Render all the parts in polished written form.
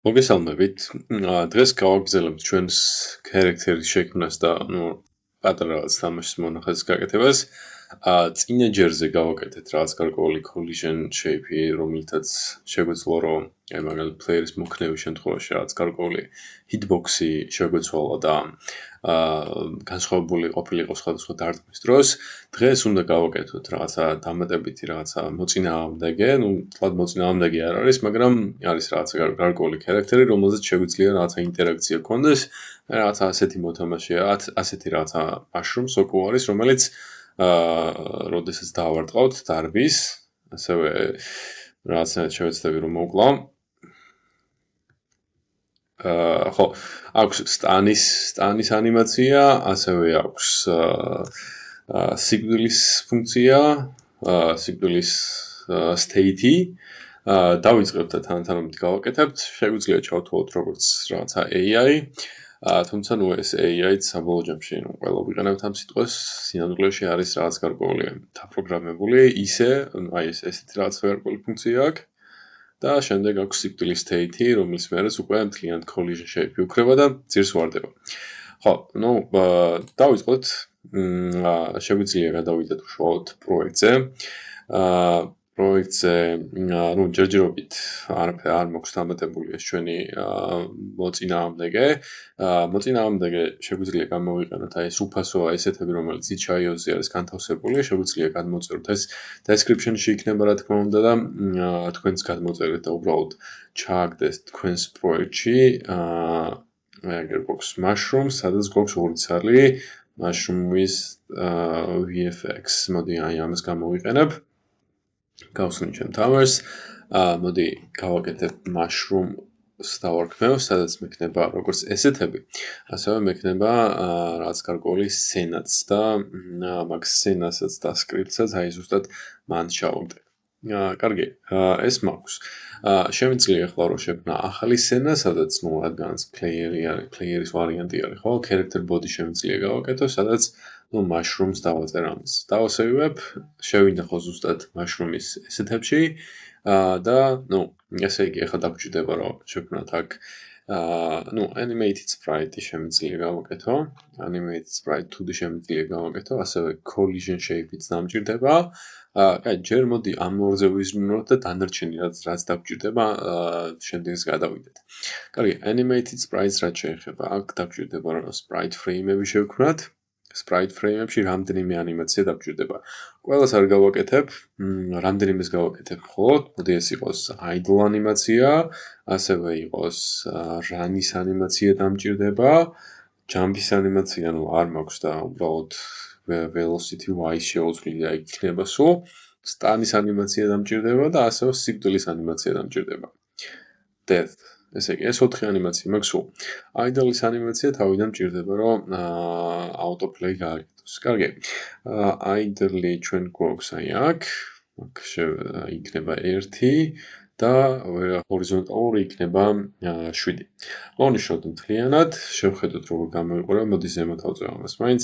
მოგესალმებით. დღეს გავაგრძელებთ ჩვენს ქარაქტერის შექმნას და პატარა რაღაც თამაშის მონახაზის გაკეთებას. წინა ჯერზე გავაკეთეთ რაღაც გარკვეული collision shape-ი, რომელთაც შეგვეცვალა რომ აი მაგალითად player-ის მოქნევის შემთხვევაში რაღაც გარკვეული hitbox-ი შეგვეცვალა და განსხვავებული ყოფილიყო სხვადასხვა დარტყმის დროს. დღეს უნდა გავაკეთოთ რაღაცა დამატებითი რაღაცა მოწინააღმდეგე, თლად მოწინააღმდეგე არ არის, მაგრამ არის რაღაცა გარკვეული ქარაქტერი, რომელზეც შეგვიძლია რაღაცა ინტერაქცია გქონდეს. რაღაცა ასეთი მოთამაშეა, ასეთი რაღაცა mushroom სოკუ არის, რომელიც როდესაც დავარტყავთ დარბის, ასევე რაღაცნაირად შევეცდები რომ მოვკლავ. ხო, აქვს სტანის ანიმაცია, ასევე აქვს სიკვდილის ფუნქცია, სიკვდილის state-ი. დავიწყებთ და თანამედროვე გავაკეთებთ. შეგვიძლია ჩავთვალოთ როგორც რაღაცა AI, თუმცა ეს AI-ც საბოლოო ჯამში ყველა ვიყენებთ ამ სიტყვას, სინამდვილეში არის რაღაც გარკვეული დაპროგრამებული, ისე, აი ესეთი რაღაც გარკვეული ფუნქცია აქვს. და შემდეგ აქვს სიკვდილის state-ი, რომლის მერეც უკვე მთლიანად collision shape-ი უკრება და ძირს ვარდება. ხო, დავიწყოთ. შეგვიძლია გადავიდეთ უშუალოდ პროექტზე. პროექტზე, ჯერჯერობით არაფერი არ მაქვს დამატებული ეს ჩვენი მოწინააღმდეგე. მოწინააღმდეგე შეგვიძლია გამოვიყენოთ აი ეს უფასოა ესეთები, რომელიც itch.io-ზე არის განთავსებული, შეგვიძლია გადმოწეროთ ეს description-ში იქნება რა თქმა უნდა და თქვენც გადმოწერეთ და უბრალოდ ჩააგდეთ თქვენს პროექტში Gearbox Mushroom, სადაც გვაქვს ორი ცალი Mushroom with VFX. მოდი აი ამას გამოვიყენებ. გავსვენ ჩემ თამაშს. მოდი გავაკეთებ Mushroom-ს დავარქმევ, სადაც მექნება როგორც ესეთები, ასევე მექნება რაღაც გარკვეული სცენაც და მაგ სცენასაც და სკრიპტსაც აი ზუსტად მან ჩავაგდე. კარგი, ეს მაქვს. შემიძლია ახლა რომ შევქმნა ახალი სცენა, სადაც რადგანაც player-ის ვარიანტი არის, ხო? Character body შემიძლია გავაკეთო, სადაც Mushroom-ს დავაწერ ამას. დავასევებ, შევინახო ზუსტად Mushroom-ის ესეთებში და ესე იგი ახლა დაგჭირდება რომ შევქმნათ აქ animated sprite-ი შემიძლია გავაკეთო. Animated sprite 2D შემიძლია გავაკეთო, ასევე collision shape-იც დამჭირდება. ჯერ მოდი ამ ორზე ვიზრუნოთ და დანარჩენი რაც დაგჭირდება, შემდეგს გადავიდეთ. კარგი, animated sprites რაც შეეხება, აქ დაგჭირდება რომ sprite frame-ები შევქმნათ. Sprite frame-ებში რამდენიმე ანიმაცია დაგჭირდება. ყველას არ გავაკეთებ, რამდენიმეს გავაკეთებ მხოლოდ. მოდი ეს იყოს idle ანიმაცია, ასევე იყოს run-ის ანიმაცია დამჭირდება, jump-ის ანიმაცია არ მაქვს და უბრალოდ velocity y შეუძლია და იქნება სულ. Stun-ის ანიმაცია დამჭირდება და ასევე სიკვდილის ანიმაცია დამჭირდება. Death. ესე იგი, ეს 4 ანიმაცია მაქვს სულ. Idle-ის ანიმაცია თავიდან მჭირდება, რომ autoplay გააკეთოს. კარგი. Idle-ი ჩვენ გვაქვს აი აქ. აქ იქნება 1 და ჰორიზონტალური იქნება 7. მოვნიშნოთ მთლიანად, შევხედოთ როგორ გამოიყურება, მოდი ზემოთ ავწევ ამას მაინც.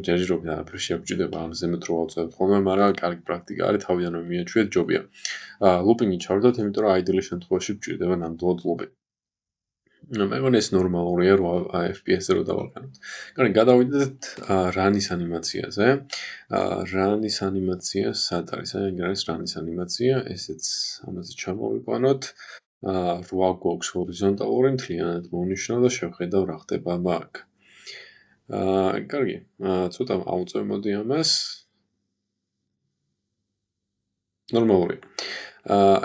ჯერჯერობით არაფერი შეგვჭირდება ამ ზემოთ რო ავწევთ ხოლმე, მაგრამ კარგი პრაქტიკა არის, თავიდანვე მიაჩვიეთ, ჯობია. ლუპინგი ჩავდოთ, იმიტომ რომ idle-ის შემთხვევაში გვჭირდება ნამდვილად ლუპი. მეგონი ეს ნორმალურია, რომ FPS-ზე რო დავაყენოთ. კარგი, გადავიდეთ run-ის ანიმაციაზე. Run-ის ანიმაცია სად არის? აი ეგ არის run-ის ანიმაცია, ესეც ამაზე ჩამოვიყვანოთ. 8 გვაქვს ჰორიზონტალური, მთლიანად მოვნიშნავ და შევხედავ რა ხდება აქ. კარგი, ცოტა ავწევ მოდი ამას. ნორმალური.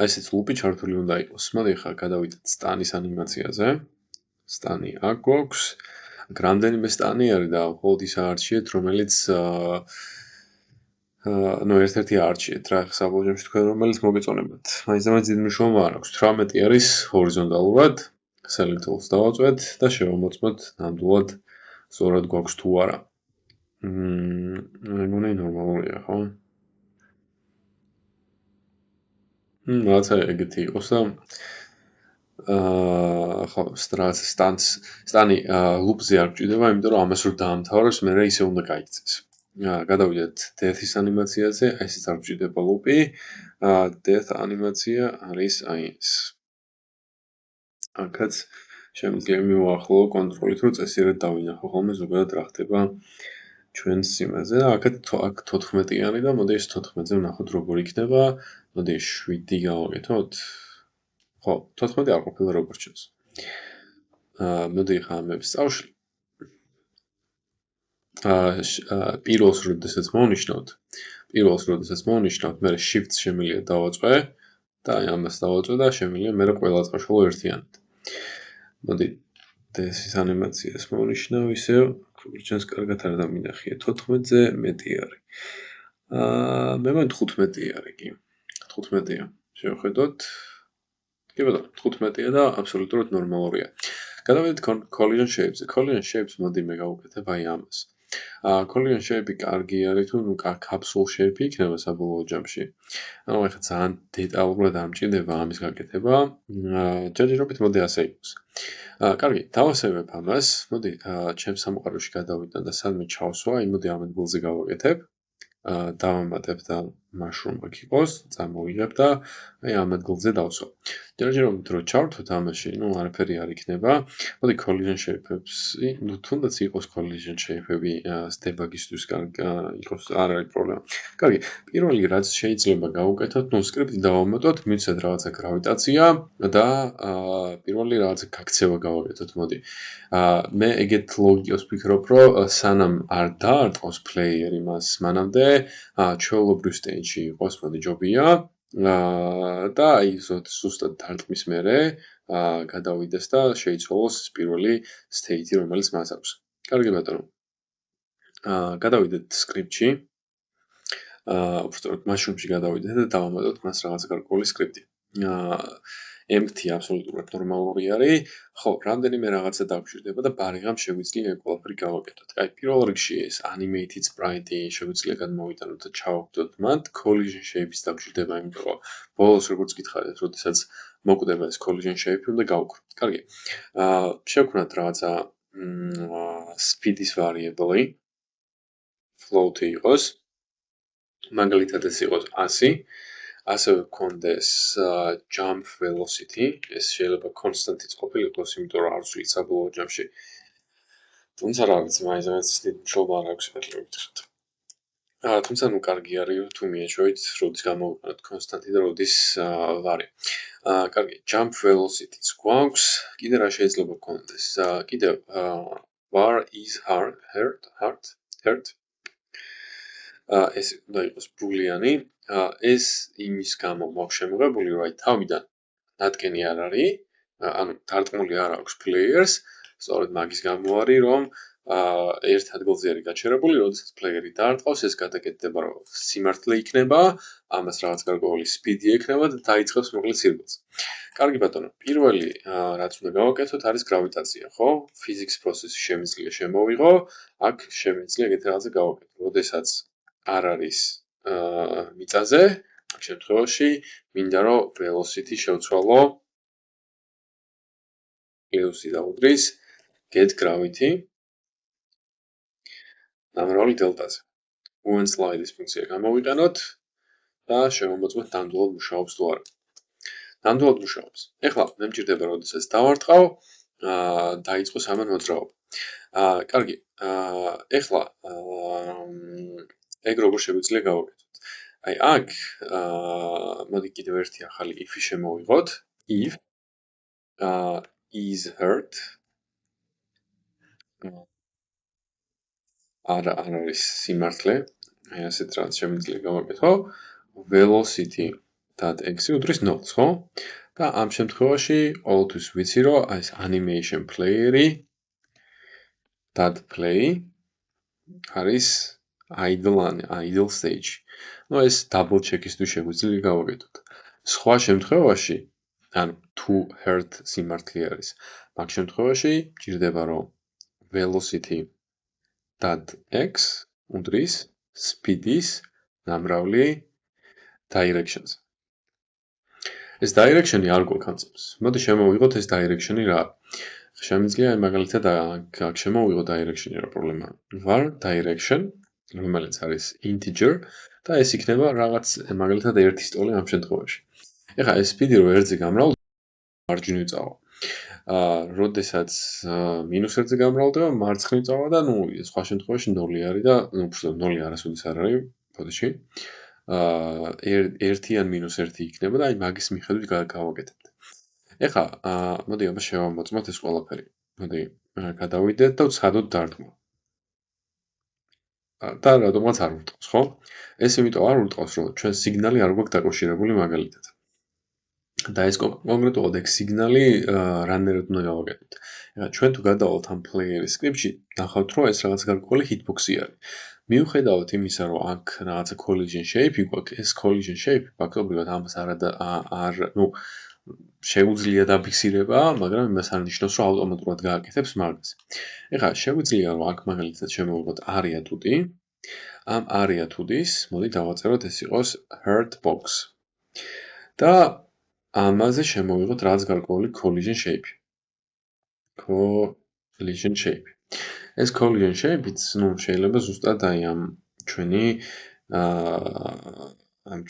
ესეც ლუპი ჩართული უნდა იყოს. მოდი ახლა გადავიდეთ სტანის ანიმაციაზე. სტანი აქ გვაქვს. რამდენიმე სტანი არის და მხოლოდ ის არჩიეთ, რომელიც ერთ-ერთი არჩიეთ რა, საბოლოო ჯამში თქვენ რომელიც მოგეწონებათ. მაინც დიდი მნიშვნელობა არ აქვს. 18 არის ჰორიზონტალურად. Select all-ს დავაწვეთ და შევამოწმოთ ნამდვილად სწორად გვაქვს თუ არა. მეგონი ნორმალურია, ხო? რაღაცა ეგეთი იყოს და ხო, სტანი ლუპზე არ გჭირდება, იმიტომ რომ ამას რო დაამთავრებს, მერე ისე უნდა გაიქცეს. გადავიდეთ death-ის ანიმაციაზე, ესეც არ გჭირდება ლუპი. Death ანიმაცია არის აი ეს. აქაც შემიძლია მივუახლოვო კონტროლით, რომ წესიერად დავინახო ხოლმე ზოგადად რა ხდება ჩვენს სიმაზე და აქ 14-იანი და მოდი ეს 14-ზე ვნახოთ როგორ იქნება. მოდი 7 გავაკეთოთ. ხო, 14 არ ყოფილა როგორც ჩანს. მოდი ხა ამებს წავშლი. პირველს როდესაც მოვნიშნავთ, მე shift შემიძლია დავაწყე და აი ამას დავაწყე და შემიძლია მე ყველა წავშალო ერთიანად. მოდი ეს ანიმაციას მოვნიშნავ ისევ, როგორც ჩანს კარგად არ დამინახია 14-ზე მეტი არის. მე მგონი 15 არის კი. 15-ია. შევხედოთ. კი ბატონო, 15-ია და აბსოლუტურად ნორმალურია. გადავიდეთ collision shapes-ზე. Collision shapes მოდი მე გავუკეთებ აი ამას. collision shape-ი კარგი არის თუ capsule shape-ი იქნება საბოლოო ჯამში. ანუ ეხლა ძალიან დეტალურად არ მჭირდება ამის გაკეთება. ჯერჯერობით მოდი ასე იყოს. კარგი, დავასევებ ამას. მოდი ჩემს სამყაროში გადავიდან და სადმე ჩავსვა, აი მოდი ამ ადგილზე გავაკეთებ. დავამატებ და mushroom აქ იყოს, წამოვიღებ და აი ამ ადგილზე დავსვა. ჯერჯერობით რო ჩავრთოთ ამაში, ну არაფერი არ იქნება. მოდი collision shape-ები, ну თუნდაც იყოს collision shape-ები debug-ისთვის იყოს, არ არის პრობლემა. კარგი, პირველი რაც შეიძლება გავუკეთოთ, ну script-ი დავამატოთ, მივცეთ რაღაცა gravitაცია და პირველი რაღაცა გაქცევა გავაკეთოთ, მოდი. მე ეგეთ ლოგიკას ვფიქრობ, რომ სანამ არ დაარტყოს player-ი მას მანამდე, ჩვეულებრივ stage-ში იყოს, მოდი ჯობია. და აი ზუსტად დარტყმის მერე გადავიდეს და შეიცვალოს პირველი state-ი, რომელიც მას აქვს. კარგი ბატონო. გადავიდეთ script-ში. უბრალოდ mushroom-ში გადავიდეთ და დავამატოთ მას რაღაც გარკვეული script-ი. empty აბსოლუტურად ნორმალური არის. ხო, რამდენიმე რაღაცა დაგვჭირდება და ბარიღამ შეგვიძლია ეგ ყველაფერი გავაკეთოთ. აი, პირველ რიგში ეს animated sprite-ი შეგვიძლია გადმოვიტანოთ და ჩავაგდოთ მათ. collision shape-ის დაგვჭირდება, იმიტომ რომ ბოლოს როგორც გითხარით, როდესაც მოკვდება ეს collision shape-ი უნდა გავუკრო. კარგი. შევქმნათ რაღაცა speed-ის variable-ი. float-ი იყოს. მაგალითად ეს იყოს 100. ასევე გქონდეს jump velocity, ეს შეიძლება კონსტანტიც ყოფილიყოს, იმიტომ რომ არ ვცვლით საბოლოო ჯამში. თუმცა რა ვიცი, მაინც დიდი მშობა არ აქვს მეტი მოგითხოთ. თუმცა ნუ კარგი არის თუ მიეჩვევით, როდის გამოვიყენოთ კონსტანტი და როდის ვარი. კარგი, jump velocity-ც გვაქვს, კიდე რა შეიძლება გქონდეს? კიდე var is hard. ეს უნდა იყოს ბულიანი. ეს იმის გამო მაქვს შემოღებული, რომ აი თავიდან ნატკენი არ არის, ანუ დარტყმული არ აქვს players, სწორედ მაგის გამო არის, რომ ერთ ადგილზე არის გაჩერებული, როდესაც player-ი დაარტყავს, ეს გადაკეთდება, რომ სიმართლე იქნება, ამას რაღაც გარკვეული speed-ი ექნება და დაიწყებს მოკლედ სირბილს. კარგი ბატონო, პირველი რაც უნდა გავაკეთოთ არის gravitაცია, ხო? Physics process-ი შემიძლია შემოვიღო, აქ შემიძლია ეგეთი რაღაცა გავაკეთო. როდესაც არ არის მიწაზე, ამ შემთხვევაში მინდა რომ velocity შევცვალო პლუსი დაუდრის get gravity ნამრავლი დელტაზე. UN slide-ის ფუნქცია გამოვიყენოთ და შევამოწმოთ ნამდვილად მუშაობს თუ არა. ნამდვილად მუშაობს. ეხლა მე მჭირდება როდესაც დავარტყავ, დაიწყოს ამან მოძრაობა. კარგი, ეხლა ეგ როგორ შეგვიძლია გავაკეთოთ? აი აქ მოდი კიდევ ერთი ახალი if-ი შემოვიღოთ. if is hurt არ არის სიმართლე, აი ასეთ რაღაც შემიძლია გავაკეთო. velocity.x-ი უდრის 0-ს, ხო? და ამ შემთხვევაში ყოველთვის ვიცი, რომ აი ეს animation player-ი .play არის idle stage. Ну ეს double check-ისთვის შეგვიძლია გავაკეთოთ. სხვა შემთხვევაში, ანუ თუ hurt სიმართლე არის, მაგ შემთხვევაში ჭირდება რომ velocity.x უდრის speed-ის ნამრავლი directions. ეს direction-ი არ გვაქვს. მოდი შემოვიღოთ ეს direction-ი რა. შემიძლია მაგალითად აქ შემოვიღო direction-ი რა პრობლემა. var direction, რომელიც არის integer და ეს იქნება რაღაც მაგალითად 1 სტოლი ამ შემთხვევაში. ეხლა ეს speed-ი რო 1-ზე გამრავლდება მარჯვნივ წავა. როდესაც -1-ზე გამრავლდება, მარცხნივ წავა და სხვა შემთხვევაში 0 არის და უბრალოდ 0 არასოდეს არ არის ბოდიში. 1 ან -1 იქნება და აი მაგის მიხედვით გავაკეთებთ. ეხლა მოდი აბა შევამოწმოთ ეს ყველაფერი. მოდი გადავიდეთ და ვცხადოთ დარტყმა. და რატომაც არ ვრტყავს, ხო? ეს იმიტომ არ ვრტყავს, რომ ჩვენ სიგნალი არ გვაქვს დაკავშირებული მაგალითად. და ეს კონკრეტულად ეგ სიგნალი რანერად უნდა გავაკეთოთ. ეხლა ჩვენ თუ გადავალთ ამ პლეიერის სკრიპტში, ნახავთ, რომ ეს რაღაც გარკვეული hitbox-ი არის. მიუხედავად იმისა, რომ აქ რაღაცა collision shape-ი გვაქვს, ეს collision shape ფაქტობრივად ამას შეუძლია დაფიქსირება, მაგრამ იმას არ ნიშნავს, რომ ავტომატურად გააკეთებს მაგას. ეხლა შეგვიძლია რომ აქ მაგალითად შემოვიღოთ area to-დი. ამ area to-დის, მოდი დავაწეროთ ეს იყოს hurt box. და ამაზე შემოვიღოთ რაც გარკვეული collision shape. Collision shape. ეს collision shape-იც, შეიძლება ზუსტად აი ამ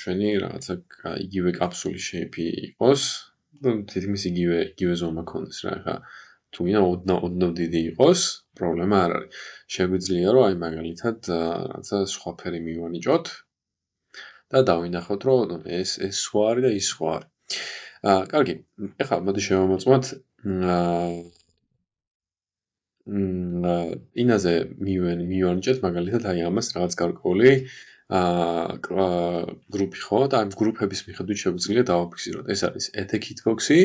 ჩვენი რაღაცა იგივე კაფსულის shape-ი იყოს. თითქმის იგივე ზომა ქონდეს რა. ეხლა თუ გინდა ოდნავ დიდი იყოს, პრობლემა არ არის. შეგვიძლია რომ აი მაგალითად რაღაცა სხვა ფერი მივანიჭოთ და დავინახოთ რომ ეს სხვა არის და ის სხვა არის. კარგი, ეხლა მოდი შევამოწმოთ ინაზე მივანიჭეთ მაგალითად აი ამას რაღაც გარკვეული გრუპი ხო და ამ გრუპების მიხედვით შეგვიძლია დავაფიქსიროთ. ეს არის attack hitbox-ი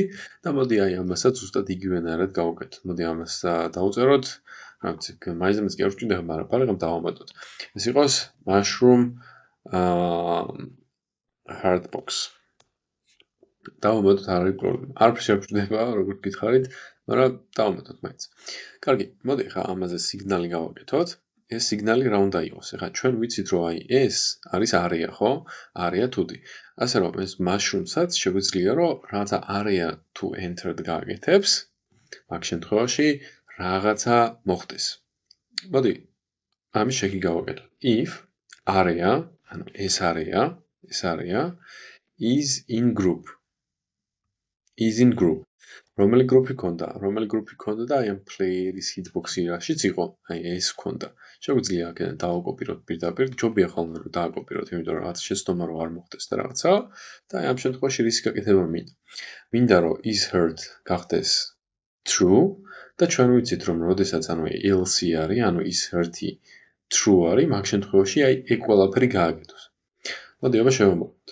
და მოდი აი ამასაც ზუსტად იგივენაირად გავუკეთოთ. მოდი ამას დავწეროთ. მაინც კი არ ვჭირდება, მაგრამ პარაგრაფ დავამატოთ. ეს იყოს mushroom hard box. დავამატოთ, არ არის პრობლემა. არაფერი არ ვჭირდება, როგორც გითხარით, მაგრამ დავამატოთ მაინც. კარგი, მოდი ახლა ამაზე სიგნალი გავაკეთოთ. ეს სიგნალი რა უნდა იყოს? ეხლა ჩვენ ვიცით რომ აი ეს არის area, ხო? area to-დი. ასე რომ ეს mushroom-საც შეგვიძლია რომ რაღაცა area to enter-ად გააკეთებს. მაგ შემთხვევაში რაღაცა მოხდეს. მოდი ამის შეგი გავაკეთოთ. If area, ანუ ეს area is in group. is in group. რომელი გრუპი ქონდა? რომელი გრუპი ქონდა და აი ამ player-ის hitbox-ი რაშიც იყო? აი ეს ქონდა. შეგვიძლია აქედან დავაკოპიროთ პირდაპირ. ჯობია ხოლმე რომ დააკოპიროთ, იმიტომ რომ რაღაც შეცდომა რომ არ მოხდეს და რაღაცა. და აი ამ შემთხვევაში რისი გაკეთება მინდა? მინდა რომ is heard გახდეს true და ჩვენ ვიცით რომ როდესაც ანუ else არის, ანუ is heard-ი true არის, მაგ შემთხვევაში აი ეგ ყველაფერი გააკეთოს. მოდი აბა შევამოწმოთ.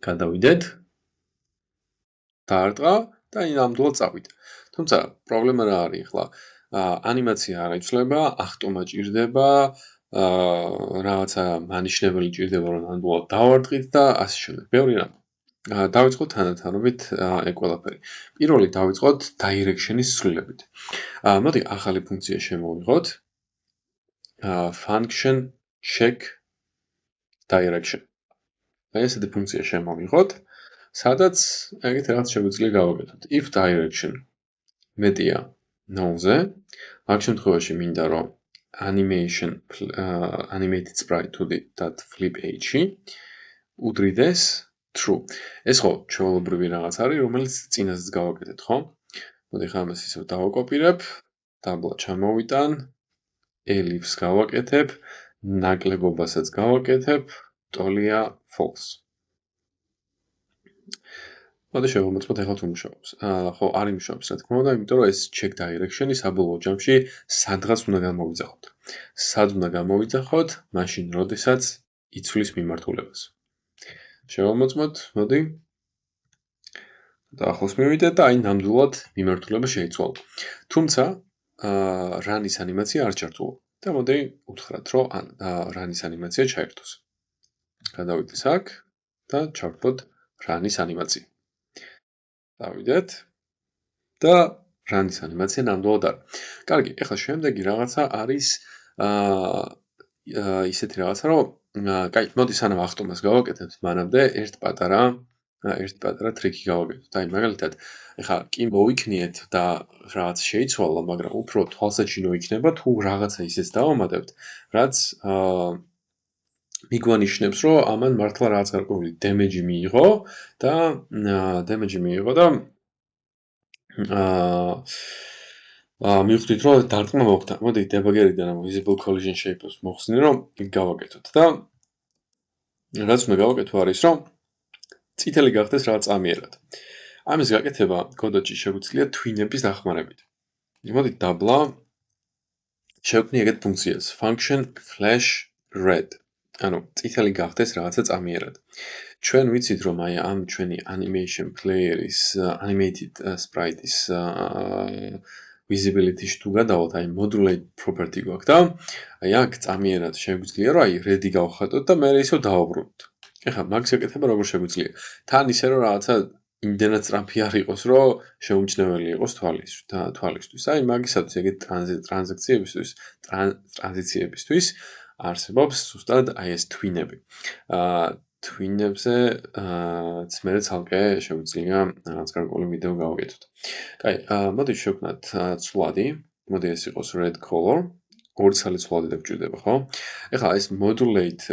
გადავიდეთ. დაარტყა და ნამდვილად წავიდა. თუმცა პრობლემა რა არის ახლა? ანიმაცია არ იცვლება, ახტომა ჭირდება, რაღაცა მანიშნებელი ჭირდება რომ ნამდვილად დავარტყით და ასე შემდეგ. ბევრი რამ. დავიწყოთ თანდათანობით ეგ ყველაფერი. პირველი დავიწყოთ direction-ის ცვლილებით. მოდი ახალი ფუნქცია შემოვიღოთ. function check direction. აი ესეთი ფუნქცია შემოვიღოთ. სადაც ეგეთ რაღაც შეგვიძლია გავაკეთოთ. If direction მეტია 0-ზე, მაგ შემთხვევაში მინდა რომ animated sprite to-დი flip h-ი უდრიდეს true. ეს ხო ჩვეულებრივი რაღაც არის, რომელიც წინასაც გავაკეთეთ, ხო? მოდი ხა ამას ისევ დავაკოპირებ, დაბლა ჩამოვიტან, ellipse გავაკეთებ, ნაკლებობასაც გავაკეთებ, ტოლია false. მოდი შევამოწმოთ ახლა თუ მუშაობს. ხო, არ იმუშავებს რა თქმა უნდა, იმიტომ რომ ეს check direction-ი საბოლოო ჯამში სადღაც უნდა გამოვიძახოთ. სად უნდა გამოვიძახოთ? მაშინ, როდესაც იცვლის მიმართულებას. შევამოწმოთ, მოდი. და ახლოს მივიდეთ და აი ნამდვილად მიმართულება შეიცვალა. თუმცა, run-ის ანიმაცია არ ჩართულა. და მოდი უთხრათ, რომ run-ის ანიმაცია ჩაერთოს. გადავიდეთ აქ და ჩავთვალოთ run-ის ანიმაცია. დავიდეთ და run-ის ანიმაცია ნამდვილად არის. კარგი, ეხლა შემდეგი რაღაცა არის ისეთი რაღაცა, რომ კაი, მოდი სანამ ახტომას გავაკეთებთ, მანამდე ერთ პატარა ტრიკი გავაკეთოთ. აი, მაგალითად, ეხლა კი მოვიქნიეთ და რაღაც შეიცვალა, მაგრამ უფრო თვალსაჩინო იქნება თუ რაღაცა ისეც დავამატებთ, რაც მიგვანიშნებს, რომ ამან მართლა რაღაც გარკვეული damage მიიღო და მივხვდით, რომ დარტყმა მოხდა. მოდი debugger-იდან ამ visible collision shape-ს მოხსნი, რომ გავაკეთოთ და რაც უნდა გავაკეთო არის, რომ წითელი გახდეს რაღაც წამიერად. ამის გაკეთება კოდში შეგვიძლია twin-ების დახმარებით. მოდი დაბლა შევქმნი ეგეთ ფუნქციას function flash red. ანუ წითელი გახდეს რაღაცა წამიერად. ჩვენ ვიცით, რომ აი ამ ჩვენი animation player-ის animated sprite-ის visibility-ში თუ გადავალთ, აი modulate property გვაქვს და აი აქ წამიერად შეგვიძლია, რომ აი red-ი გავხატოთ და მე ისევ დავაბრუნოთ. ეხლა მაგის გაკეთება როგორ შეგვიძლია? თან ისე რომ რაღაცა იმდენად სწრაფი არ იყოს, რომ შეუმჩნეველი იყოს თვალისთვის. აი მაგისათვის ეგეთ ტრანზიციებისთვის არსებობს ზუსტად აი ეს twin-ები. twin-ებზე მე ცალკე შეგვიძლია რაღაც გარკვეული ვიდეო გავაკეთოთ. კაი, მოდი შევქმნათ ცვლადი. მოდი ეს იყოს red color. ორი ცალი ცვლადი დაგჭირდება, ხო? ეხლა ეს modulate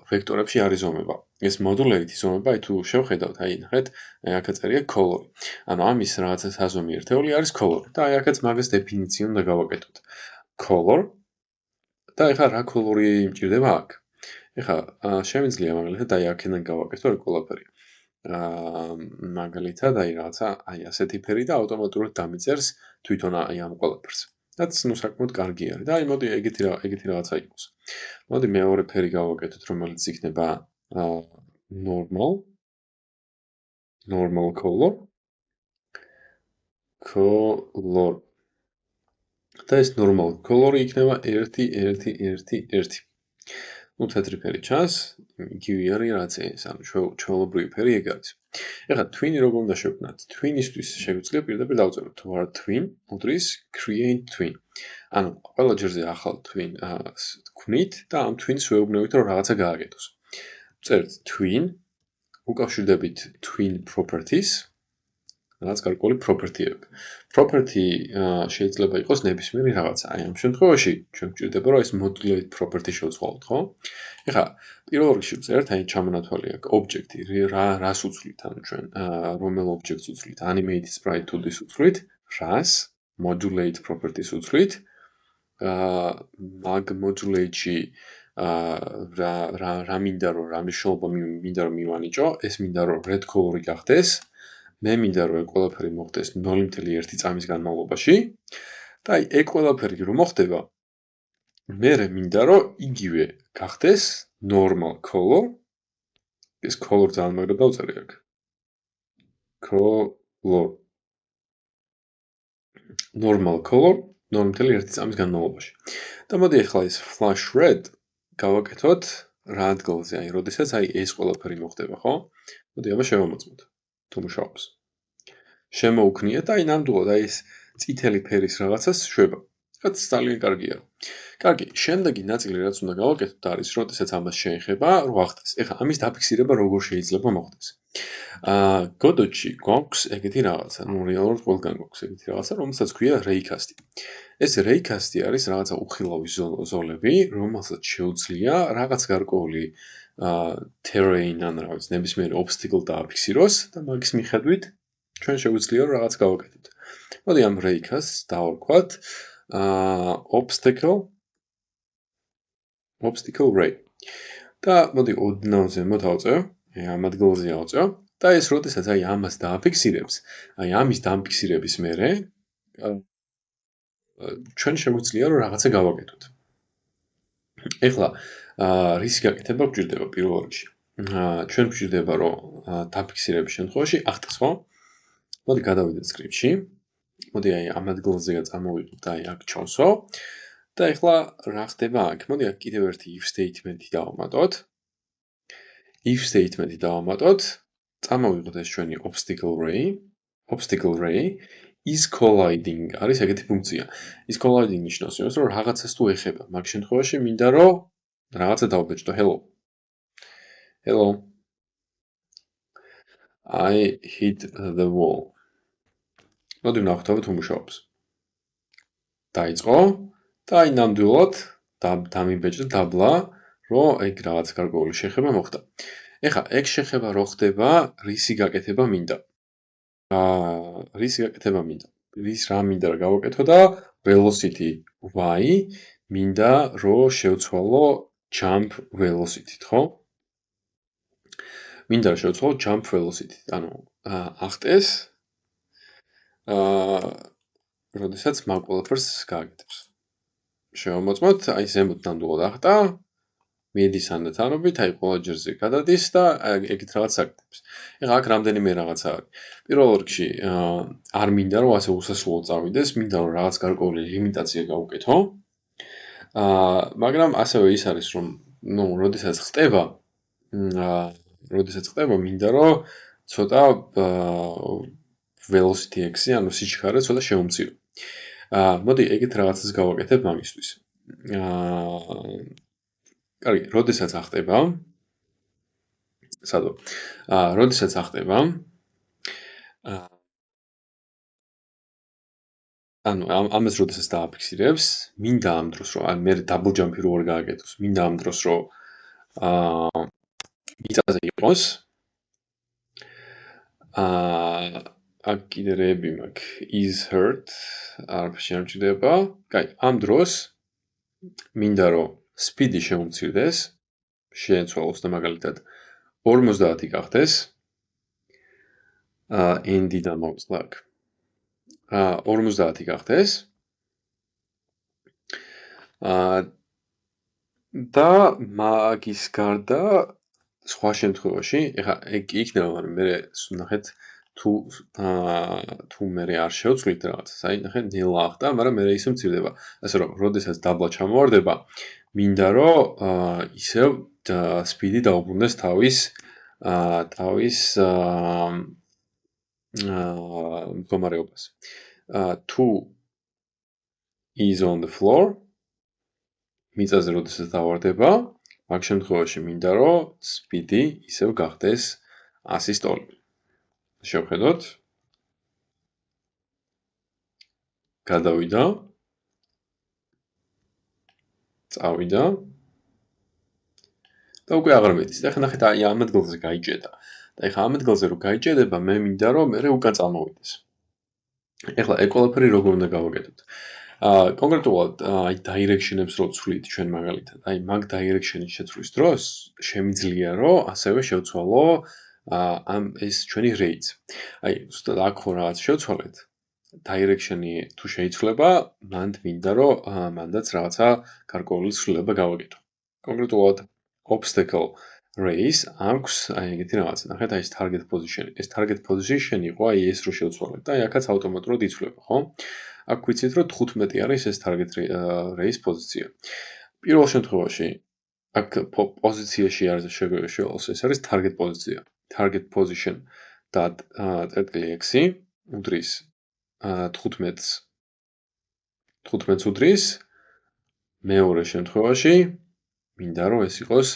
ვექტორებში არ იზომება. ეს modulate იზომება, აი თუ შევხედავთ, აი ნახეთ, აი აქ წერია color. ანუ ამის რაღაცა საზომი ერთეული არის color და აი აქაც მაგას დეფინიცია უნდა გავაკეთოთ. color და ეხლა რა color-ი მჭირდება აქ? ეხლა შემიძლია მაგალითად აი აქედან გავაკეთო რა ყველაფერი. მაგალითად აი რაღაცა აი ასეთი ფერი და ავტომატურად დამიწერს თვითონ აი ამ ყველაფერს. რაც ნუ საკმაოდ კარგი არის და აი მოდი ეგეთი რაღაცა იყოს. მოდი მეორე ფერი გავაკეთოთ, რომელიც იქნება normal color. და ეს normal color-ი იქნება 1-1-1-1. ნუ თეთრი ფერი ჩანს, იგივე არის რაც ეს, ანუ ჩვეულებრივი ფერი ეგ არის. ეხლა twin-ი როგორ უნდა შევქმნათ? twin-ისთვის შეგვიძლია პირდაპირ დავწეროთ var twin უდრის create twin. ანუ ყველა ჯერზე ახალ twin ვქმნით და ამ twin-ს ვეუბნებით რომ რაღაცა გააკეთოს. წერთ twin, უკავშირდებით twin properties, რაღაც გარკვეული property-ები. Property შეიძლება იყოს ნებისმიერი რაღაცა. აი ამ შემთხვევაში ჩვენ გვჭირდება რომ ეს modulate property შევცვალოთ, ხო? ეხლა პირველ რიგში ვწერთ, აი ჩამონათვალი აქვს object-ი, რას უცვლით, ანუ ჩვენ რომელ object-ს უცვლით, animated sprite 2D-ს უცვლით, რას modulate property-ს უცვლით, mag modulate-ში რა მინდა რომ რა მნიშვნელობა მინდა რომ მივანიჭო, ეს მინდა რომ red color-ი გახდეს. მე მინდა რომ ეგ ყველაფერი მოხდეს 0.1 წამის განმავლობაში და აი ეგ ყველაფერი რომ მოხდება მე მინდა რომ იგივე გახდეს normal color ეს color ძალიან მაგრად დავწერე აქ color normal color 0.1 წამის განმავლობაში და მოდი ახლა ეს flash red გავაკეთოთ რა ადგილზე აი როდესაც აი ეს ყველაფერი მოხდება ხო მოდი აბა შევამოწმოთ თუ მუშაობს. შემოუქნია და აი ნამდვილად აი ეს წითელი ფერის რაღაცას შვება. რაც ძალიან კარგია. კარგი, შემდეგი ნაწილი რაც უნდა გავაკეთოთ არის, როდესაც ამას შეეხება, რო ახდეს. ეხლა ამის დაფიქსირება როგორ შეიძლება მოხდეს. Godot-ში გვაქვს ეგეთი რაღაცა, ნუ რეალურად ყველგან გვაქვს ეგეთი რაღაცა, რომელსაც ქვია raycast-ი. ეს raycast-ი არის რაღაცა უხილავი ზოლები, რომელსაც შეუძლია რაღაც გარკვეული terrain ან რა ვიცი, ნებისმიერი obstacle დააფიქსიროს და მაგის მიხედვით ჩვენ შეგვიძლია რომ რაღაც გავაკეთოთ. მოდი ამ raycast-ს დავარქვათ obstacle ray. და მოდი ოდნავ ზემოთ ავწევ, ამ ადგილზე ავწევ და ეს როდესაც აი ამას დააფიქსირებს, აი ამის დამფიქსირების მერე ჩვენ შეგვიძლია რომ რაღაცა გავაკეთოთ. ეხლა რის გაკეთება გვჭირდება პირველ რიგში. ჩვენ გვჭირდება რომ დამფიქსირების შემთხვევაში ახტეს, ხო? მოდი გადავიდეთ script-ში. მოდი აი ამ ადგილზეა წამოვიდეთ და აი აქ ჩავსვო. და ეხლა რა ხდება აქ? მოდი აქ კიდევ ერთი if statement-ი დავამატოთ. If statement-ი დავამატოთ. წამოვიღოთ ეს ჩვენი obstacle ray is colliding არის ეგეთი ფუნქცია. is colliding ნიშნავს იმას, რომ რაღაცას თუ ეხება. მაგ შემთხვევაში მინდა რომ რაღაცა დავბეჭდო. Hello. I hit the wall. მოდი ვნახოთ თუ მუშაობს. დაიწყო და აი ნამდვილად დამიბეჭდა დაბლა, რომ ეგ რაღაც გარკვეული შეხება მოხდა. ეხლა ეგ შეხება რო ხდება, რისი გაკეთება მინდა? რისი გაკეთება მინდა? რა მინდა რა გავაკეთო და velocity y მინდა რომ შევცვალო jump velocity-თ, ხო? მინდა რომ შევცვალო jump velocity-თ, ანუ ახტეს როდესაც მაგ ყველაფერს გააკეთებს. შევამოწმოთ, აი ზემოთ ნამდვილად ახტა, მიედის ანდაცანობით, აი ყველა ჯერზე გადადის და ეგეთ რაღაც აკეთებს. ეხლა აქ რამდენიმე რაღაცა არის. პირველ რიგში არ მინდა რომ ასე უსასრულო წავიდეს, მინდა რომ რაღაც გარკვეული ლიმიტაცია გავუკეთო. მაგრამ ასევე ის არის რომ, ნუ, როდესაც ხტება, მინდა რომ ცოტა velocity x-ი, ანუ სიჩქარე ცოტა შეუმცირო. მოდი ეგეთ რაღაცას გავაკეთებ მაგისთვის. კარგი, როდესაც ახტება, სადო? როდესაც ახტება, ანუ ამას როდესაც დააფიქსირებს, მინდა ამ დროს რომ აი მე double jump-ი რო არ გააკეთოს, მინდა ამ დროს რომ მიწაზე იყოს. აქ კიდე რეები მაქვს is hurt არაფერში არ მჭირდება. კაი, ამ დროს მინდა რომ speed-ი შეუმცირდეს, შეეცვალოს და მაგალითად 50 გახდეს. end-დან მოვიწყდა აქ. 50 გახდეს. და მაგის გარდა სხვა შემთხვევაში, ეხლა ეგ იქნება, მაგრამ მე ნახეთ თუ მე არ შევცვლით რაღაცას, აი ნახეთ ნელა ახტა, მაგრამ მე ისე მცირდება. ასე რომ, როდესაც დაბლა ჩამოვარდება, მინდა რომ ისევ speed-ი დაუბრუნდეს თავის მდგომარეობას. თუ is on the floor, მიწაზე როდესაც დავარდება, მაგ შემთხვევაში მინდა რომ speed-ი ისევ გახდეს 100-ის ტოლი. შევხედოთ. გადავიდა. წავიდა. და უკვე აღარ მედის. და ახლა ნახეთ, აი ამ ადგილზე გაიჭედა. და ახლა ამ ადგილზე რო გაიჭედება, მე მინდა რომ მე უკან წამოვიდეს. ეხლა ეგ ყველაფერი როგორ უნდა გავაკეთოთ? კონკრეტულად აი direction-ებს რო ვცვლით ჩვენ მაგალითად, აი მაგ direction-ის შეცვლის დროს შემიძლია რომ ასევე შევცვალო ამ ეს ჩვენი range. აი ზუსტად აქ ხო რაღაც შევცვალეთ. direction-ი თუ შეიცვლება, მანდ მინდა რომ მანდაც რაღაცა გარკვეული ცვლილება გავაკეთო. კონკრეტულად obstacle race აქვს აი ეგეთი რაღაცა. ნახეთ, აი ეს target position. ეს target position იყო აი ეს რო შევცვალეთ და აი აქაც ავტომატურად იცვლება, ხო? აქ ვიცით რომ 15 არის ეს target race პოზიცია. პირველ შემთხვევაში აქ პოზიციაში არის შევალოს, ეს არის target პოზიცია. target position და x-ი უდრის 15-ს უდრის. მეორე შემთხვევაში მინდა რომ ეს იყოს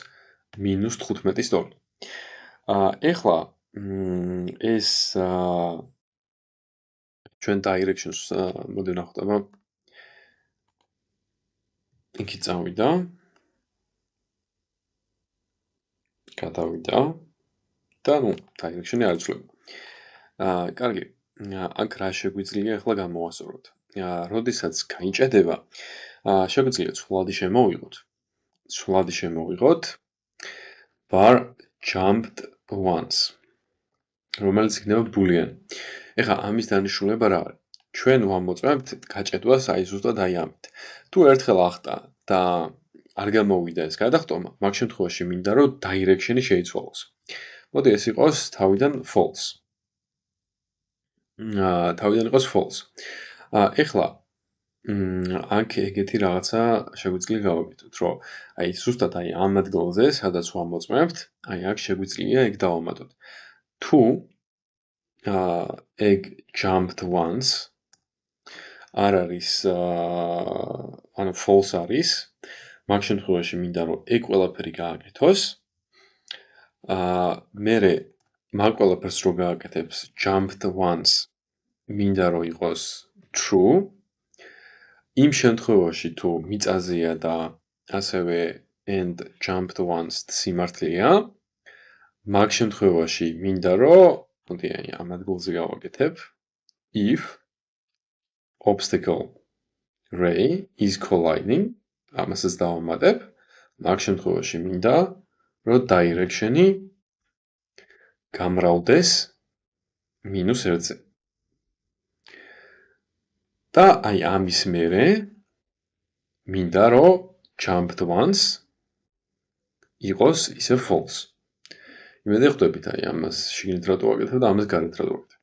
-15-ის ტოლი. ეხლა ეს ჩვენ direction-ს მოდი ვნახოთ, აბა იქით წავიდა. გადავიდა და ნუ direction-ი არ იცვლება. კარგი, აქ რა შეგვიძლია ახლა გამოვასწოროთ? როდესაც გაიჭედება, შეგვიძლია ცვლადი შემოვიღოთ bar jumped once, რომელიც იქნება boolean. ეხლა ამის დანიშნულება რა არის? ჩვენ ვამოწმებთ გაჭედვას აი ზუსტად აი ამით. თუ ერთხელ ახტა და არ გამოვიდა ეს გადახტომა, მაგ შემთხვევაში მინდა რომ direction-ი შეიცვალოს. მოდი ეს იყოს თავიდან false. ეხლა აქ ეგეთი რაღაცა შეგვიძლია გავაკეთოთ, რომ აი ზუსტად აი ამ ადგილზე, სადაც ვამოწმებთ, აი აქ შეგვიძლია ეგ დავამატოთ. თუ egg jumped once არ არის ანუ false არის, მაგ შემთხვევაში მინდა რომ ეგ ყველაფერი გააკეთოს. მერე მაგ ყველაფერს რო გააკეთებს jumped once მინდა რომ იყოს true. იმ შემთხვევაში თუ მიწაზეა და ასევე and jumped once სიმართლეა. მაგ შემთხვევაში მინდა რომ მოდი ამ ადგილზე გავაკეთებ if obstacle ray is colliding ამასაც დავამატებ. მაგ შემთხვევაში მინდა რომ direction-ი გამრავლდეს -1-ზე. და აი ამის მერე მინდა რომ jumped once იყოს ისე false. იმედი ხვდებით აი ამას შიგნით რატო ვაკეთებ და ამას გარეთ რატო ვაკეთებ.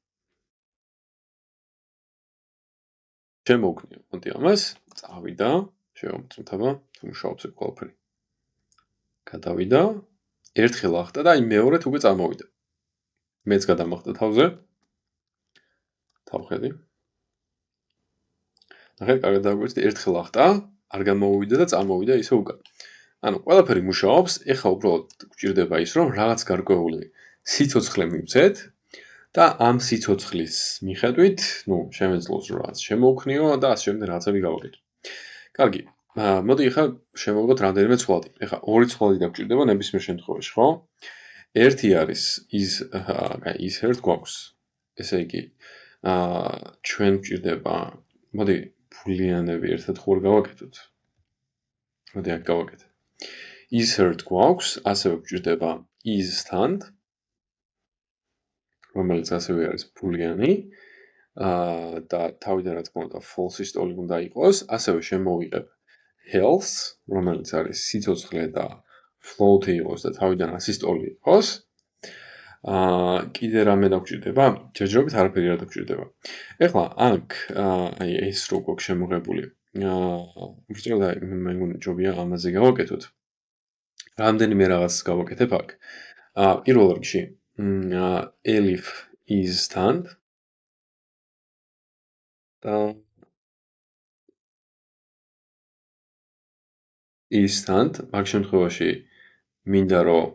შემოვქნიო, მოდი ამას, წავიდა, შევამოწმოთ აბა, თუ მუშაობს ეგ ყველაფერი. გადავიდა, ერთხელ ახტა და აი მეორედ უკვე წამოვიდა. მეც გადამახტა თავზე. თავხედი. ნახეთ, კარგად დაგვეცდი, ერთხელ ახტა, არ გამოვიდა და წამოვიდა ისე უკან. ანუ ყველაფერი მუშაობს, ეხლა უბრალოდ გვჭირდება ის, რომ რაღაც გარკვეული სიცოცხლე მივცეთ და ამ სიცოცხლის მიხედვით, შემეძლოს რომ რაღაც შემოვქნიო და ასე შემდეგ რაღაცები გავაკეთო. კარგი, მოდი ეხლა შემოვიღოთ რამდენიმე ცვლადი. ეხლა ორი ცვლადი დაგჭირდება ნებისმიერ შემთხვევაში, ხო? ერთი არის ის ერთ გვაქვს. ესე იგი, ჩვენ გვჭირდება, მოდი ბულიანები ერთად ხوار გავაკეთოთ. მოდი აქ გავაკეთე. is hurt გვაქვს, ასევე გვჭირდება is stand, რომელიც ასევე არის ბულიანი, და თავიდან რა თქმა უნდა false-ის ტოლი უნდა იყოს, ასევე შემოვიღებ health, რომელიც არის სიცოცხლე და float-ი იყოს და თავიდან 100-ის ტოლი იყოს. კიდე რამე დაგჭირდება? ჯერჯერობით არაფერი არ დაგჭირდება. ეხლა აქ აი ეს რო გვაქვს შემოღებული. ვიწერდა მე მგონი ჯობია ამაზე გავაკეთოთ. რამდენიმე რაღაც გავაკეთებ აქ. პირველ რიგში elif is stand და is stand მაგ შემთხვევაში მინდა რომ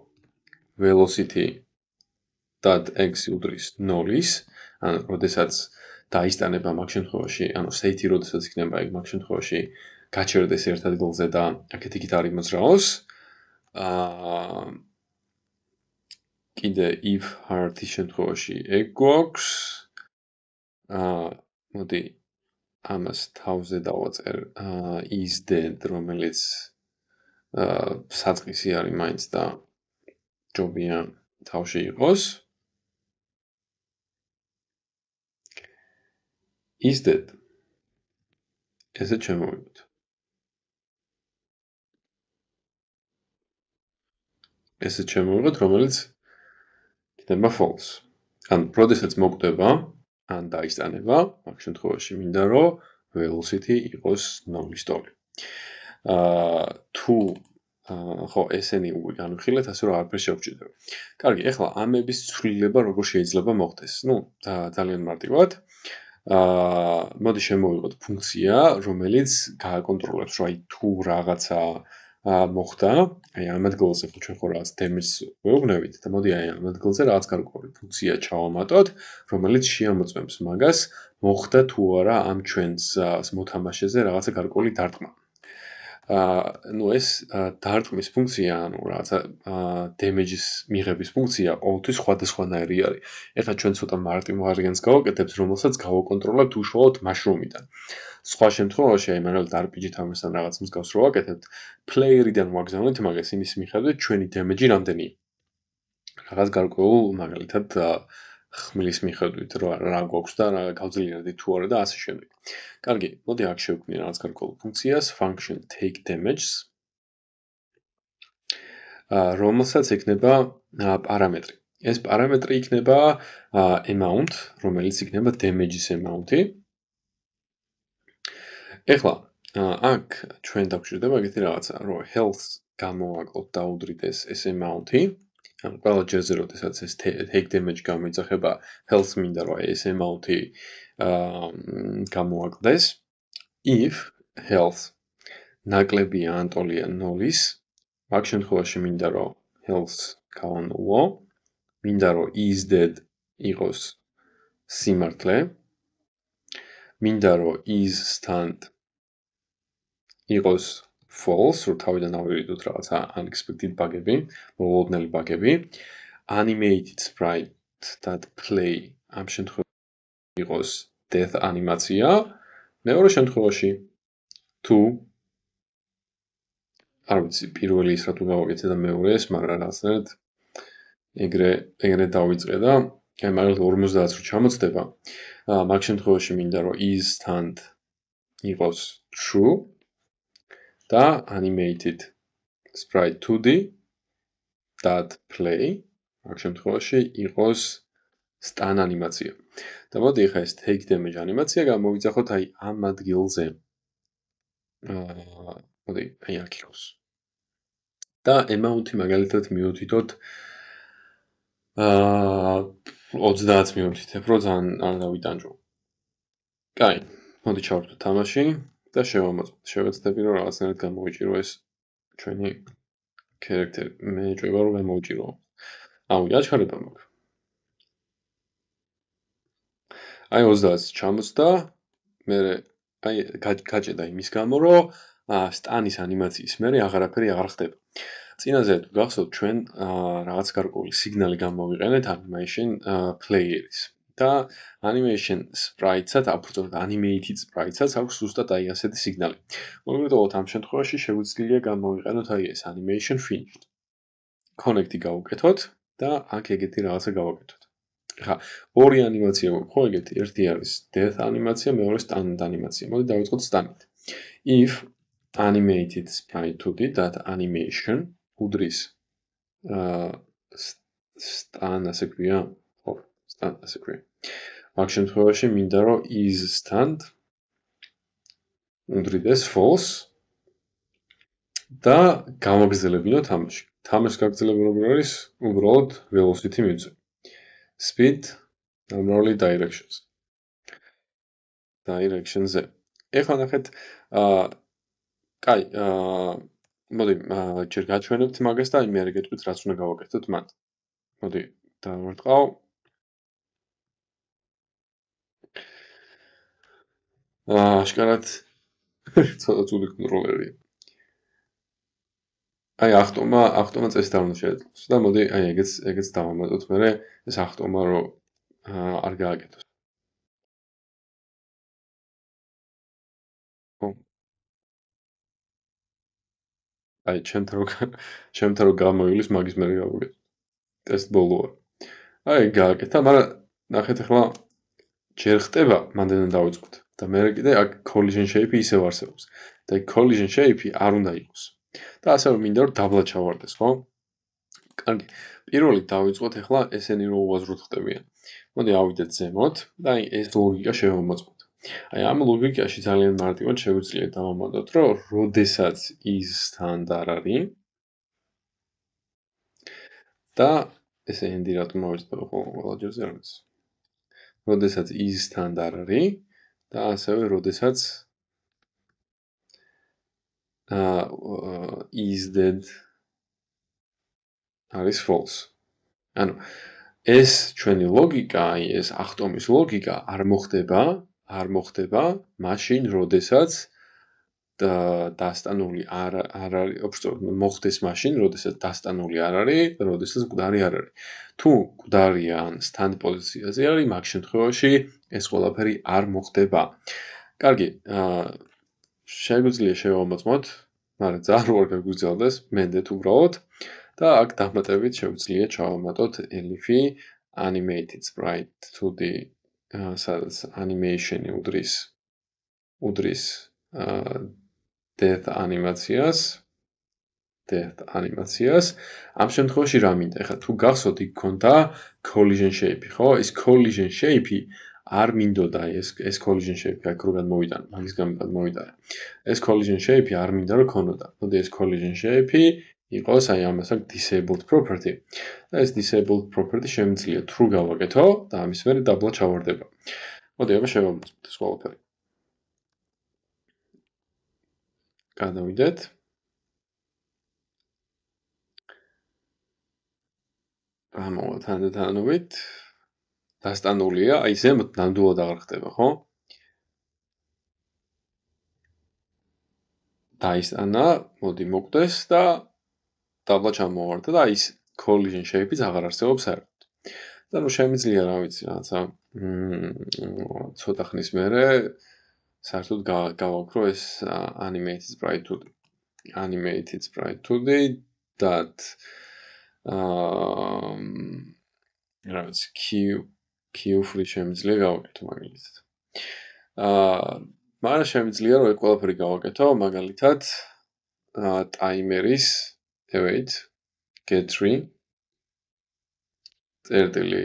velocity .x უდრის 0-ის, ანუ როდესაც დაისტანება მაგ შემთხვევაში, ანუ state-ი როდესაც იქნება ეგ მაგ შემთხვევაში გაჩერდეს ერთ ადგილზე და აქეთ-იქით არ იმოძრაოს. კიდე if hard-ის შემთხვევაში ეგ გვაქვს. მოდი ამას თავზე დავაწერ is dead, რომელიც საწყისი არის მაინც და ჯობია თავში იყოს. is dead. ესეც შემოვიღოთ. ესეც შემოვიღოთ, რომელიც იქნება false. ან როდესაც მოკვდება, ან დაისტანება, მაგ შემთხვევაში მინდა რომ velocity იყოს 0-ის ტოლი. თუ ხო ესენი უკვე განვიხილეთ, ასე რომ არაფერი შევჭირდება. კარგი, ეხლა ამების ცვლილება როგორ შეიძლება მოხდეს? ძალიან მარტივად. მოდი შემოვიღოთ ფუნქცია, რომელიც გააკონტროლებს, რომ აი თუ რაღაცა მოხდა, აი ამ ადგილზე ხო ჩვენ ხო რაღაც damage ვეუბნებით და მოდი აი ამ ადგილზე რაღაც გარკვეული ფუნქცია ჩავამატოთ, რომელიც შეამოწმებს მაგას, მოხდა თუ არა ამ ჩვენს მოთამაშეზე რაღაცა გარკვეული დარტყმა. ეს დარტყმის ფუნქცია, ანუ რაღაცა damage-ის მიღების ფუნქცია ყოველთვის სხვადასხვანაირი არის. ეხლა ჩვენ ცოტა მარტივ ვარიანტს გავაკეთებთ, რომელსაც გავაკონტროლებთ უშუალოდ მაშრომიდან. სხვა შემთხვევაში, აი მაგალითად RPG თამაშთან რაღაც მსგავს რო ვაკეთებთ, player-იდან ვაგზავნეთ მაგას იმის მიხედვით, ჩვენი damage-ი რამდენია. რაღაც გარკვეულ მაგალითად ხმლის მიხედვით, რა გვაქვს და რა გავძლიერდი თუ არა და ასე შემდეგ. კარგი, მოდი აქ შევქმნი რაღაც გარკვეულ ფუნქციას, function take damage, რომელსაც ექნება პარამეტრი. ეს პარამეტრი იქნება amount, რომელიც იქნება damage-ის amount-ი. ეხლა აქ ჩვენ დაგჭირდება ეგეთი რაღაცა, რომ health გამოვაკლოთ და უდრიდეს ეს amount-ი. ანუ ყველა ჯერზე როდესაც ეს take damage გამოიძახება, health მინდა რომ ეს amount-ი გამოვაკლდეს. if health ნაკლებია ან ტოლია 0-ის, მაგ შემთხვევაში მინდა რომ health გავანულო, მინდა რომ is dead იყოს სიმართლე, მინდა რომ is stand იყოს false, რომ თავიდან ავირიდოთ რაღაცა unexpected ბაგები, მოულოდნელი ბაგები. Animated sprite.play ამ შემთხვევაში იყოს death ანიმაცია. მეორე შემთხვევაში თუ არ ვიცი, პირველი ის რა თუ გავაკეთე და მეორე ეს, მაგრამ რაღაცნაირად ეგრე დავიწყე და აი მაგალითად 50 რო ჩამოწდება, მაგ შემთხვევაში მინდა რომ is-თან იყოს true და animated sprite 2D.play მაგ შემთხვევაში იყოს stun ანიმაცია. და მოდი ახლა ეს take damage ანიმაცია გამოვიძახოთ აი ამ ადგილზე. მოდი აი აქ იყოს. და amount-ი მაგალითად მივუთითოთ 30 მივუთითებ, რომ ძალიან არ დავიტანჯო. კაი, მოდი ჩავარდო თამაში და შევეცდები რომ რაღაცნაირად გამოვიჭირო ეს ჩვენი character. მე ეჭვება რომ გამოვიჭირო. აჩქარება მაქვს. აი 30 ჩამოწდა, მე აი გაჭედა იმის გამო, რომ სტანის ანიმაციის მერე აღარაფერი აღარ ხდება. წინაზე თუ გახსოვთ ჩვენ რაღაც გარკვეული სიგნალი გამოვიყენეთ animation player-ის და animation sprite-საც აფუძნებთ animated sprite-საც აქვს ზუსტად აი ასეთი სიგნალი. მოგვიტოვოთ ამ შემთხვევაში შეგვიძლია გამოვიყენოთ აი ეს animation finished. connect-ი გავუკეთოთ და აქ ეგეთი რაღაცა გავაკეთოთ. ხა ორი ანიმაცია გვაქვს ხო ეგეთი, ერთი არის death ანიმაცია, მეორე stun ანიმაცია. მოდი დავიწყოთ stun-ით. If animated sprite 2D.animation უდრის stun ასე ქვია, ხო, stun ასე ქვია. მაგ შემთხვევაში მინდა რომ is stunned უდრიდეს false და გამოგზელებინო თამაში. თამაშს გაგზელება როგორ არის? უბრალოდ velocity მივწვი. Speed normally directions-ზე. ეხლა ნახეთ კაი, მოდი ჯერ გაჩვენებთ მაგას და მე გეტყვით რაც უნდა გავაკეთოთ მან. მოდი დავარტყავ. აშკარად ცოტა ცუდი კონტროლერია. აი ახტომა წესი და უნდა შეეძლოს და მოდი აი ეგეც დავამატოთ მე ეს ახტომა რომ არ გააკეთოს. აი ჩემთან რომ გამოვილის მაგის მერე გავაკეთე. ტესტ ბოლოა. აი გააკეთა, მაგრამ ნახეთ ახლა ჯერ ხტება, მანდ დავიწყოთ. და მე კიდე აქ collision shape-ი ისევ არსებობს. და collision shape-ი არ უნდა იყოს. და ასევე მინდა რომ დაბლა ჩავარდეს, ხო? კარგი. პირველი დავიწყოთ ახლა ესენი რომ უაზროდ ხტებიან. მოდი ავიდეთ ზემოთ და აი ეს ლოგიკა შევამოწმოთ. აი ამ ლოგიკაში ძალიან მარტივად შეგვიძლია დავამატოთ, რომ როდესაც is-თან არ არის და ესე ენდი რატომ მოვიწყდება ყველაჯერზე არ ვიცი. როდესაც is-თან არ არის და ასევე როდესაც is dead არის false. ანუ ეს ჩვენი ლოგიკა, აი ეს ახტომის ლოგიკა არ მოხდება მაშინ როდესაც დასტანული არ არის, უბრალოდ მოხდეს მაშინ როდესაც დასტანული არ არის და როდესაც მკვდარი არ არის. თუ მკვდარია ან stand პოზიციაზე არის, მაგ შემთხვევაში ეს ყველაფერი არ მოხდება. კარგი, შეგვიძლია შევამოწმოთ, მაგრამ ძალიან არ გაგვიზარდეს, მენდეთ უბრალოდ და აქ დამატებით შეგვიძლია ჩავამატოთ elif-ი animated sprite 2D სადაც animation-ი უდრის death ანიმაციას. ამ შემთხვევაში რა მინდა? ეხლა თუ გახსოვთ იქ ქონდა collision shape-ი, ხო? ეს collision shape-ი არ მინდოდა ეს collision shape-ი აქ როგორ მოვიტანე, მაგის გამო მოვიტანე. ეს collision shape-ი არ მინდა რომ ქონოდა. მოდი ეს collision shape-ი იყოს აი ამას აქვს disabled property. და ეს disabled property შემიძლია true გავაკეთო და ამის მერე დაბლა ჩავარდება. მოდი აბა შევამოწმოთ ეს ყველაფერი. გადავიდეთ. გამოვა თანდათანობით. დასტანულია, აი ზემოთ ნამდვილად აღარ ხდება, ხო? დაისტანა, მოდი მოკვდეს და დაბლა ჩამოვარდა და ის collision shape-იც აღარ არსებობს საერთოდ. და ნუ შემიძლია, რა ვიცი, რაღაცა ცოტა ხნის მერე საერთოდ გავაკრო ეს animated sprite 2D that რა ვიცი queue free შემიძლია გავაკეთო მაგალითად. მაგრამ შემიძლია რომ ეს ყველაფერი გავაკეთო, მაგალითად ტაიმერის wait get 3 წერტილი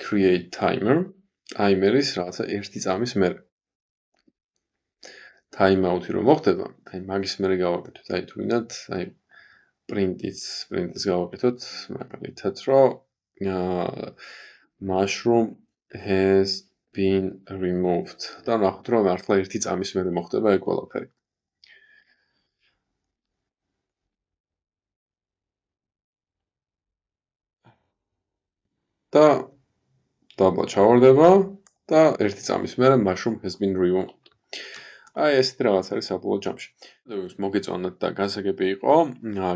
create timer ტაიმერის რაღაცა 1 წამის მერე time out-ი რომ მოხდება, აი მაგის მერე გავაკეთოთ, აი თუნდაც აი print-იც გავაკეთოთ, მაგალითად რომ mushroom has been removed. და ნახოთ რომ მართლა 1 წამის მერე მოხდება ეგ ყველაფერი. და დაბლა ჩავარდება და 1 წამის მერე mushroom has been removed. აი ესეთი რაღაც არის საბოლოო ჯამში. მოგეწონათ და გასაგები იყო,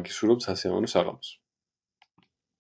გისურვებთ სასიამოვნო საღამოს.